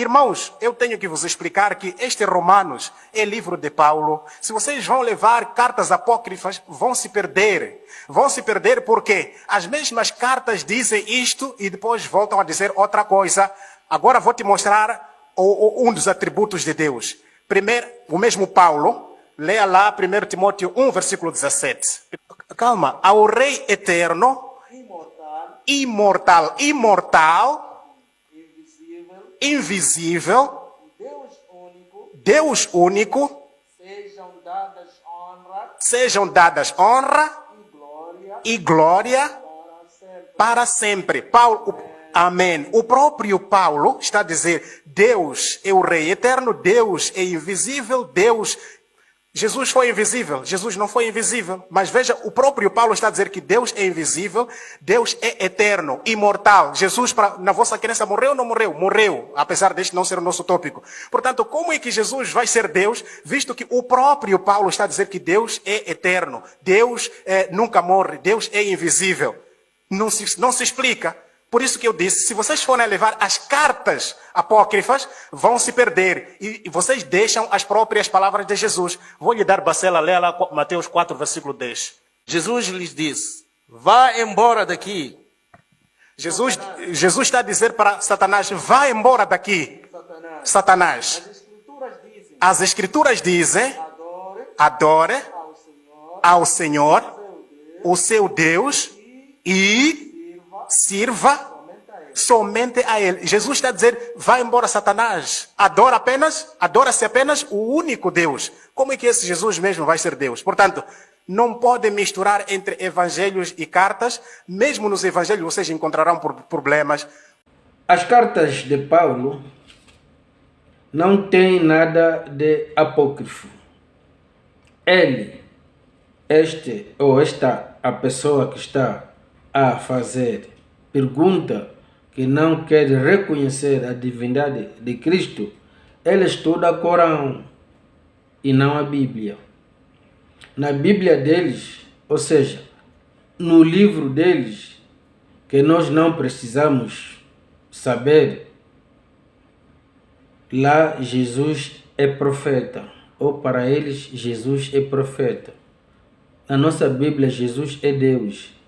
Irmãos, eu tenho que vos explicar que este Romanos é livro de Paulo. Se vocês vão levar cartas apócrifas, vão se perder. Vão se perder porque as mesmas cartas dizem isto e depois voltam a dizer outra coisa. Agora vou te mostrar um dos atributos de Deus. Primeiro, o mesmo Paulo, leia lá 1 Timóteo 1, versículo 17. Calma, ao Rei eterno, imortal, invisível, Deus único, sejam dadas honra e glória para sempre. Paulo, amém. O próprio Paulo está a dizer, Deus é o Rei eterno, Deus é invisível, Jesus foi invisível, Jesus não foi invisível. Mas veja, o próprio Paulo está a dizer que Deus é invisível, Deus é eterno, imortal. Jesus, na vossa crença, morreu ou não morreu? Morreu, apesar deste não ser o nosso tópico. Portanto, como é que Jesus vai ser Deus, visto que o próprio Paulo está a dizer que Deus é eterno, Deus nunca morre, Deus é invisível? Não se explica. Por isso que eu disse, se vocês forem levar as cartas apócrifas, vão se perder. E vocês deixam as próprias palavras de Jesus. Vou lhe dar bacela, leia lá Mateus 4, versículo 10. Jesus lhes disse, vá embora daqui. Jesus está a dizer para Satanás, vá embora daqui. Satanás. As escrituras dizem, adore ao Senhor, o seu Deus, e sirva somente a Ele. Jesus está a dizer, vai embora Satanás, adora-se apenas o único Deus. Como é que esse Jesus mesmo vai ser Deus? Portanto, não pode misturar entre evangelhos e cartas. Mesmo nos evangelhos vocês encontrarão problemas. As cartas de Paulo não têm nada de apócrifo. Ele, a pessoa que está a fazer pergunta que não quer reconhecer a divindade de Cristo, ele estuda o Corão e não a Bíblia. Na Bíblia deles, ou seja, no livro deles, que nós não precisamos saber, lá Jesus é profeta, ou para eles Jesus é profeta. Na nossa Bíblia, Jesus é Deus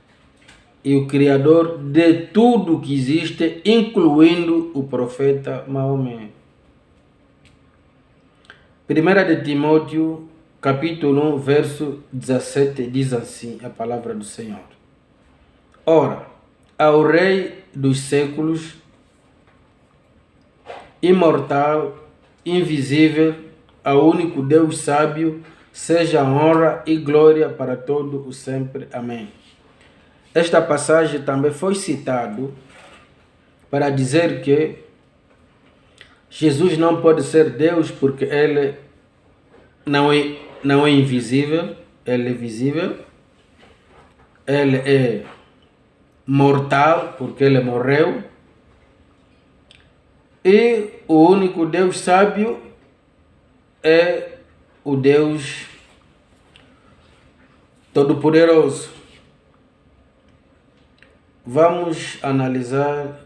e o Criador de tudo que existe, incluindo o profeta Maomé. 1 de Timóteo, capítulo 1, verso 17, diz assim a palavra do Senhor. Ora, ao Rei dos séculos, imortal, invisível, ao único Deus sábio, seja honra e glória para todo o sempre. Amém. Esta passagem também foi citado para dizer que Jesus não pode ser Deus porque ele não é invisível, ele é visível. Ele é mortal porque ele morreu. E o único Deus sábio é o Deus Todo-Poderoso. Vamos analisar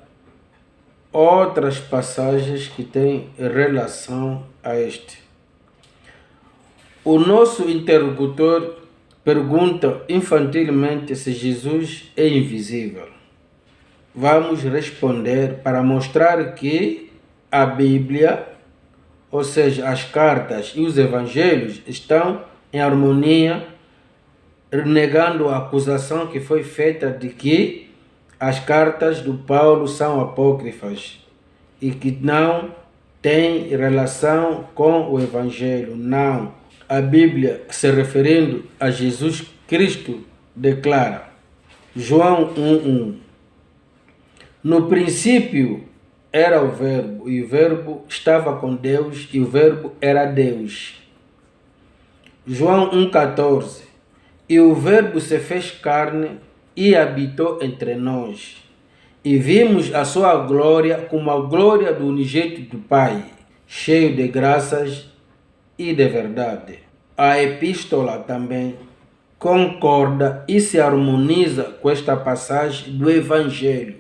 outras passagens que têm relação a este. O nosso interlocutor pergunta infantilmente se Jesus é invisível. Vamos responder para mostrar que a Bíblia, ou seja, as cartas e os evangelhos, estão em harmonia, negando a acusação que foi feita de que as cartas do Paulo são apócrifas e que não têm relação com o Evangelho. Não. A Bíblia, se referindo a Jesus Cristo, declara, João 1:1, no princípio era o Verbo, e o Verbo estava com Deus, e o Verbo era Deus. João 1:14, e o Verbo se fez carne e habitou entre nós, e vimos a sua glória como a glória do unigênito do Pai, cheio de graças e de verdade. A epístola também concorda e se harmoniza com esta passagem do Evangelho.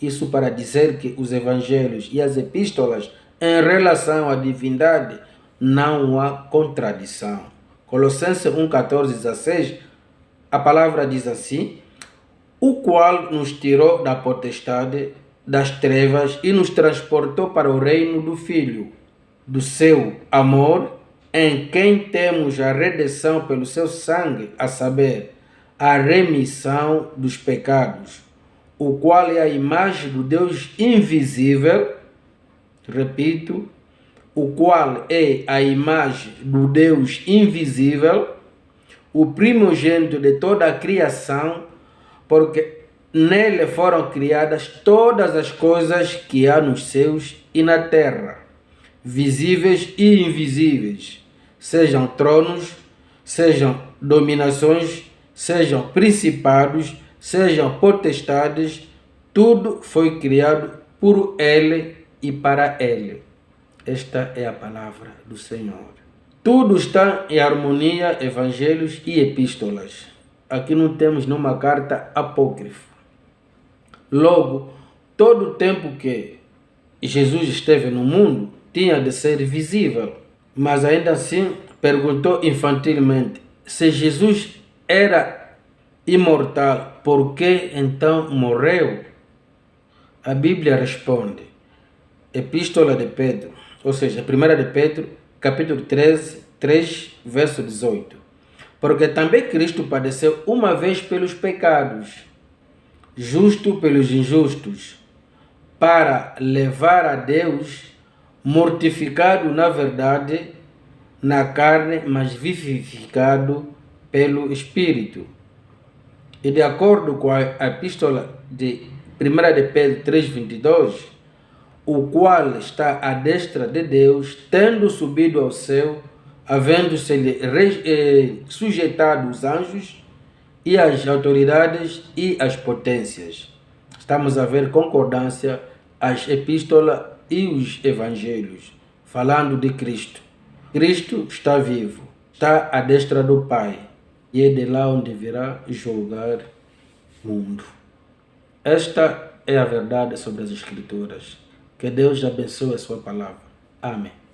Isso para dizer que os evangelhos e as epístolas em relação à divindade, não há contradição. Colossenses 1, 14, 16, a palavra diz assim: o qual nos tirou da potestade das trevas e nos transportou para o reino do Filho, do seu amor, em quem temos a redenção pelo seu sangue, a saber, a remissão dos pecados, o qual é a imagem do Deus invisível, repito, o qual é a imagem do Deus invisível, o primogênito de toda a criação, porque nele foram criadas todas as coisas que há nos céus e na terra, visíveis e invisíveis, sejam tronos, sejam dominações, sejam principados, sejam potestades, tudo foi criado por ele e para ele. Esta é a palavra do Senhor. Tudo está em harmonia, evangelhos e epístolas. Aqui não temos nenhuma carta apócrifa. Logo, todo o tempo que Jesus esteve no mundo tinha de ser visível. Mas ainda assim, perguntou infantilmente: se Jesus era imortal, por que então morreu? A Bíblia responde, Epístola de Pedro, ou seja, 1 de Pedro, capítulo 13, 3, verso 18. Porque também Cristo padeceu uma vez pelos pecados, justo pelos injustos, para levar a Deus, mortificado na verdade, na carne, mas vivificado pelo Espírito. E de acordo com a epístola de 1 de Pedro 3,22, o qual está à destra de Deus, tendo subido ao céu, havendo-se sujeitado os anjos e as autoridades e as potências. Estamos a ver concordância as epístolas e os evangelhos, falando de Cristo. Cristo está vivo, está à destra do Pai, e é de lá onde virá julgar o mundo. Esta é a verdade sobre as Escrituras. Que Deus abençoe a sua palavra. Amém.